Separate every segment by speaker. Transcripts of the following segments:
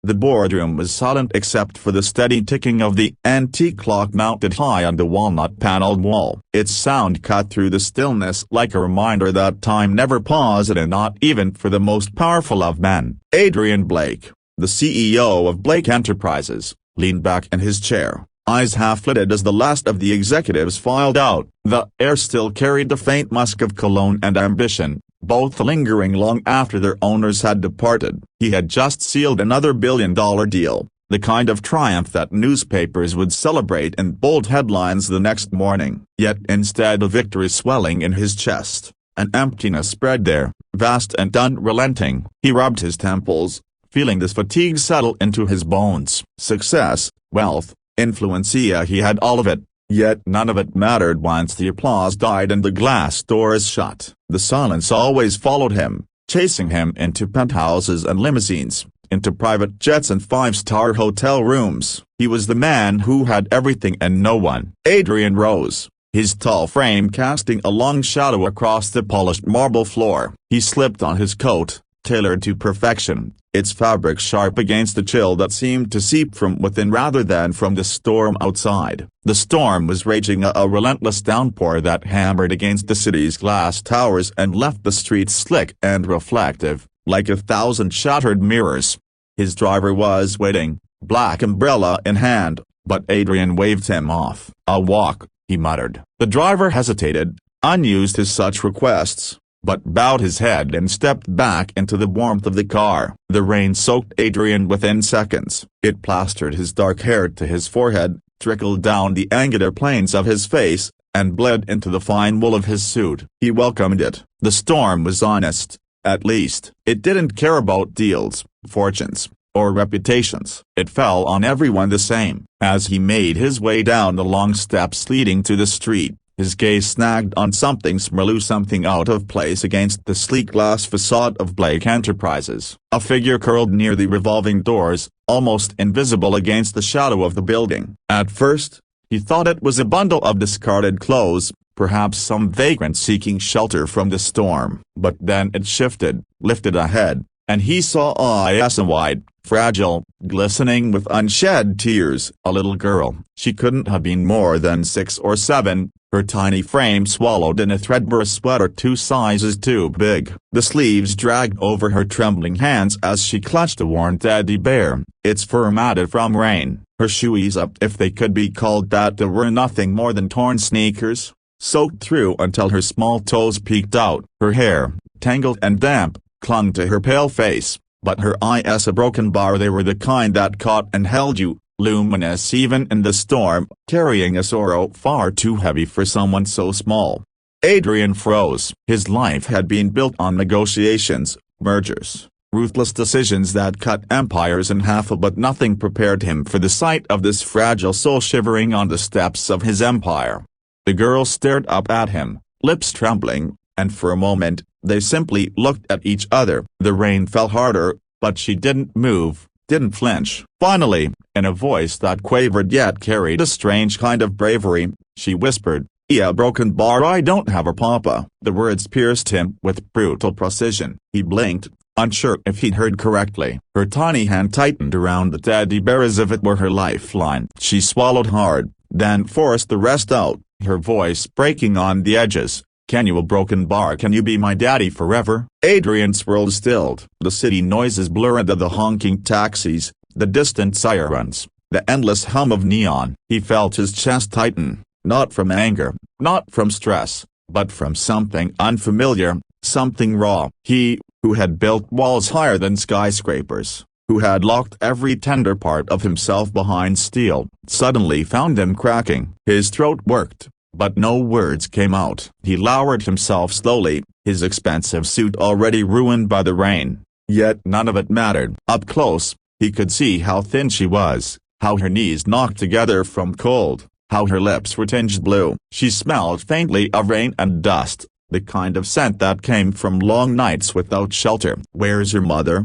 Speaker 1: The boardroom was silent except for the steady ticking of the antique clock mounted high on the walnut-paneled wall. Its sound cut through the stillness like a reminder that time never pauses, and not even for the most powerful of men. Adrian Blake, the CEO of Blake Enterprises, leaned back in his chair, eyes half-lidded as the last of the executives filed out. The air still carried the faint musk of cologne and ambition, both lingering long after their owners had departed. He had just sealed another billion-dollar deal, the kind of triumph that newspapers would celebrate in bold headlines the next morning. Yet instead of victory swelling in his chest, an emptiness spread there, vast and unrelenting. He rubbed his temples, feeling this fatigue settle into his bones. Success, wealth, influence, he had all of it. Yet none of it mattered once the applause died and the glass doors shut. The silence always followed him, chasing him into penthouses and limousines, into private jets and five-star hotel rooms. He was the man who had everything and no one. Adrian rose, his tall frame casting a long shadow across the polished marble floor. He slipped on his coat, tailored to perfection, its fabric sharp against the chill that seemed to seep from within rather than from the storm outside. The storm was raging, a relentless downpour that hammered against the city's glass towers and left the streets slick and reflective, like 1,000 shattered mirrors. His driver was waiting, black umbrella in hand, but Adrian waved him off. "I'll walk," he muttered. The driver hesitated, unused to such requests, but bowed his head and stepped back into the warmth of the car. The rain soaked Adrian within seconds. It plastered his dark hair to his forehead, trickled down the angular planes of his face, and bled into the fine wool of his suit. He welcomed it. The storm was honest, at least. It didn't care about deals, fortunes, or reputations. It fell on everyone the same. As he made his way down the long steps leading to the street, his gaze snagged on something small, something out of place against the sleek glass facade of Blake Enterprises. A figure curled near the revolving doors, almost invisible against the shadow of the building. At first, he thought it was a bundle of discarded clothes, perhaps some vagrant seeking shelter from the storm. But then it shifted, lifted a head, and he saw a wide, fragile, glistening with unshed tears, a little girl. She couldn't have been more than 6 or 7, her tiny frame swallowed in a threadbare sweater 2 sizes too big. The sleeves dragged over her trembling hands as she clutched a worn teddy bear, its fur matted from rain. Her shoes, up if they could be called that, they were nothing more than torn sneakers, soaked through until her small toes peeked out. Her hair, tangled and damp, clung to her pale face, but her eyes a broken bar. They were the kind that caught and held you, luminous even in the storm, carrying a sorrow far too heavy for someone so small. Adrian froze. His life had been built on negotiations, mergers, ruthless decisions that cut empires in half, but nothing prepared him for the sight of this fragile soul shivering on the steps of his empire. The girl stared up at him, lips trembling, and for a moment, they simply looked at each other. The rain fell harder, but she didn't move, didn't flinch. Finally, in a voice that quavered yet carried a strange kind of bravery, she whispered, "Yeah, broken bar, I don't have a papa." The words pierced him with brutal precision. He blinked, unsure if he'd heard correctly. Her tiny hand tightened around the teddy bear as if it were her lifeline. She swallowed hard, then forced the rest out, her voice breaking on the edges. "Can you, a broken bar, can you be my daddy forever?" Adrian's world stilled. The city noises blurred, the honking taxis, the distant sirens, the endless hum of neon. He felt his chest tighten, not from anger, not from stress, but from something unfamiliar, something raw. He, who had built walls higher than skyscrapers, who had locked every tender part of himself behind steel, suddenly found them cracking. His throat worked, but no words came out. He lowered himself slowly, his expensive suit already ruined by the rain. Yet none of it mattered. Up close, he could see how thin she was, how her knees knocked together from cold, how her lips were tinged blue. She smelled faintly of rain and dust, the kind of scent that came from long nights without shelter. "Where's your mother?"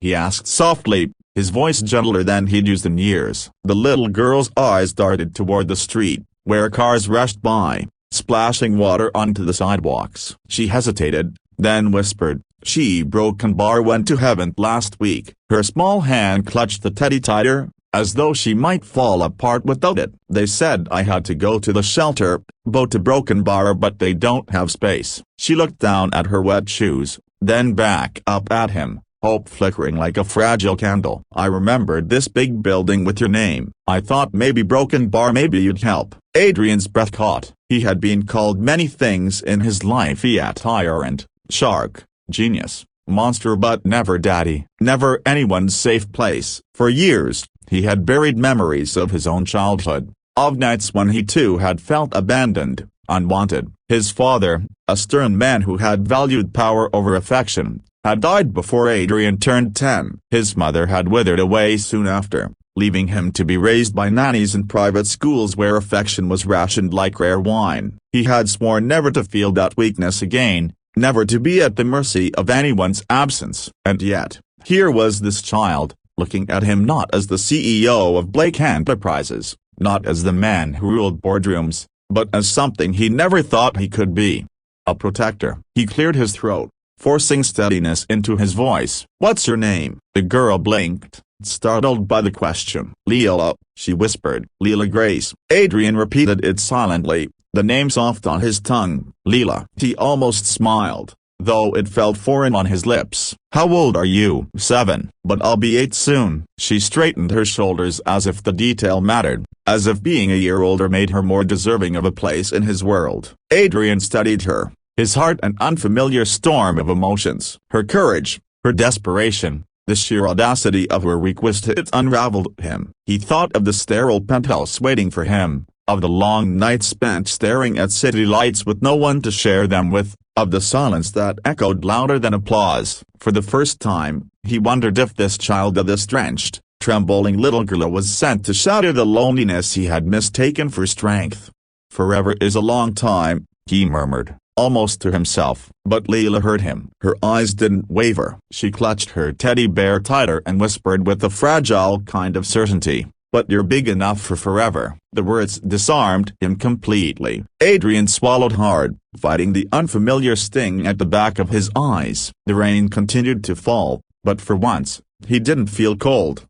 Speaker 1: he asked softly, his voice gentler than he'd used in years. The little girl's eyes darted toward the street, where cars rushed by, splashing water onto the sidewalks. She hesitated, then whispered, She broken bar went to heaven last week. Her small hand clutched the teddy tighter, as though she might fall apart without it. They said I had to go to the shelter, boat to Broken Bar, but they don't have space. She looked down at her wet shoes, then back up at him, hope flickering like a fragile candle. I remembered this big building with your name. I thought maybe Broken Bar, maybe you'd help. Adrian's breath caught. He had been called many things in his life: tyrant, shark, genius, monster, but never daddy, never anyone's safe place. For years, he had buried memories of his own childhood, of nights when he too had felt abandoned, unwanted. His father, a stern man who had valued power over affection, had died before Adrian turned 10. His mother had withered away soon after, leaving him to be raised by nannies in private schools where affection was rationed like rare wine. He had sworn never to feel that weakness again, never to be at the mercy of anyone's absence. And yet, here was this child, looking at him not as the CEO of Blake Enterprises, not as the man who ruled boardrooms, but as something he never thought he could be: a protector. He cleared his throat, forcing steadiness into his voice. "What's your name?" The girl blinked, startled by the question. "Leela," she whispered. "Leela Grace." Adrian repeated it silently, the name soft on his tongue. "Leela." He almost smiled, though it felt foreign on his lips. "How old are you?" 7. "But I'll be 8 soon." She straightened her shoulders as if the detail mattered, as if being a year older made her more deserving of a place in his world. Adrian studied her, his heart an unfamiliar storm of emotions. Her courage, her desperation, the sheer audacity of her request. It unraveled him. He thought of the sterile penthouse waiting for him, of the long nights spent staring at city lights with no one to share them with, of the silence that echoed louder than applause. For the first time, he wondered if this child of this drenched, trembling little girl was sent to shatter the loneliness he had mistaken for strength. "Forever is a long time," he murmured, almost to himself. But Leela heard him. Her eyes didn't waver. She clutched her teddy bear tighter and whispered with a fragile kind of certainty, "But you're big enough for forever." The words disarmed him completely. Adrian swallowed hard, fighting the unfamiliar sting at the back of his eyes. The rain continued to fall, but for once, he didn't feel cold.